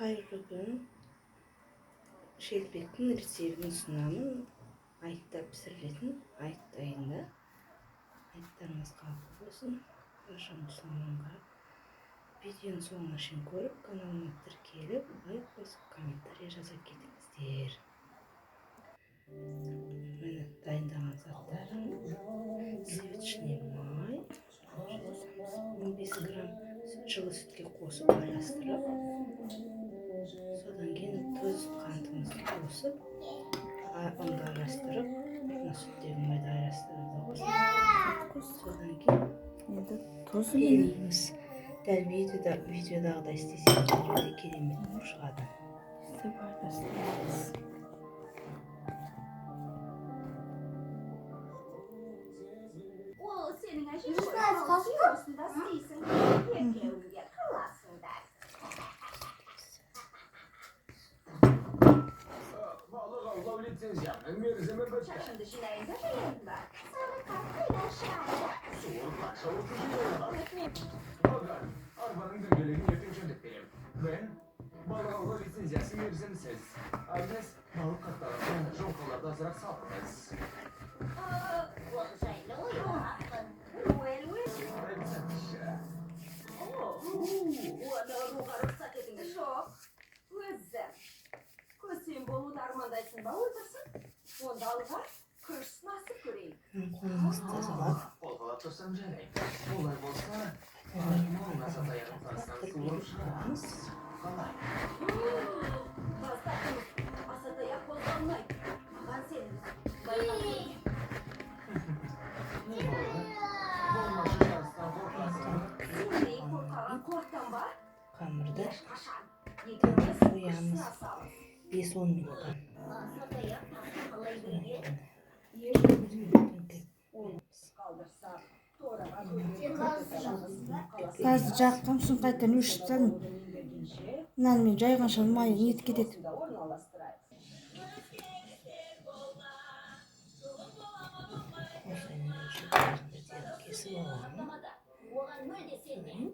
Қайырлы күн. Шелпектің рецептін ұсынамын. Айтта пісірілетін айт айында. Айттарыңыз қабыл болсын. Қашан соңына видеоның соңына шейін көріп, каналыма тіркеліп, лайк басып, комментарий жазып кетіңіздер. Міне дайындаған заттарым: сливочный май, 15 грамм жылы сүтке қосып араластырып, содан кейін тұз, қантымызды қосып, ұнды араластырып, сүттегі майды араластырып қосып, содан кейін тұз ереміз. Дәл видеодағыдай істесеңіздер өте керемет болып шығады. Arbanın gölgelerinin yakın çöndüklerim. Ben balık avla lisensiyası verirsemsiz. Agnes balık katlarında jonkalarda azırak sapmaz. Қолыңызды тазалап, Olfalattırsam canım. Olay olsa olmasa da yanıltarsan sıvırıp çıkarız. Kolay. Қамырды қоямыз 5-10 минуттан. Газды жақтым, соң қайтадан өшіріп тастадым. Мынаны мен жайғанша майы нетіп кетеді. Кесіп аламын.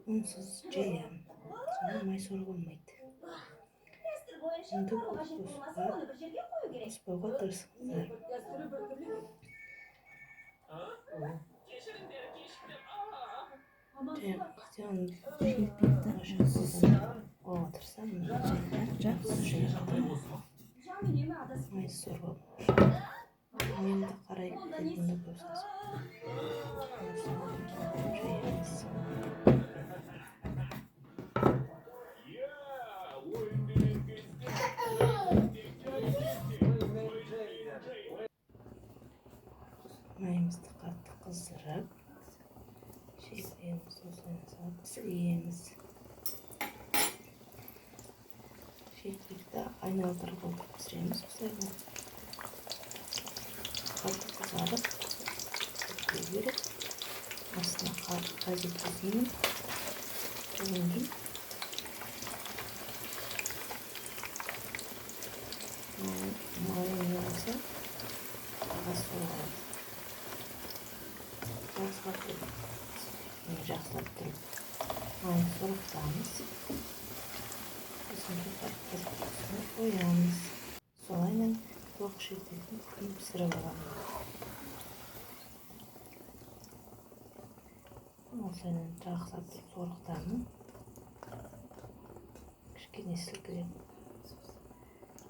Үнсіз жаямын. Сонда май сорғы болмайды. Үнді қоспауға тырысыңыздар. Май сорғы енді қарай кететінді көрсіз. Майымызды қатты қыздырып, шекпеміз осылай салып пісіреміз. Шекпекті айналдырып отырып пісіреміз осылай. Қатты қызарып, көптей беріп, астына қажет етемін. Содан кейін майын болса аз соғады. Жақсылап тұрып майын сорғытамыз. Сосын қоямыз. Солаймен тоқ шететін күн пісіріп аламын. Осылаймен жақсылап тұрып сорғытамын. Кішкене сілкілеп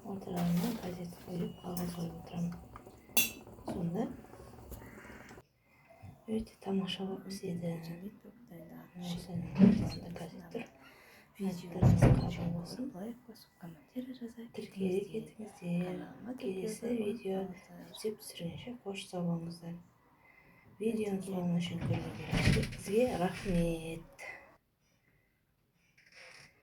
отырамын, газет қойып, қағаз қойып отырамын. Сонда өте тамаша болып піседі. Осылаймен газетті айттарыңыз қабыл болсын. Тіркеле кетіңіздер. Келесі видео рецепт түсіргенше қош сау болыңыздар. Видеоның соңына шейін көргеніңізге рахмет.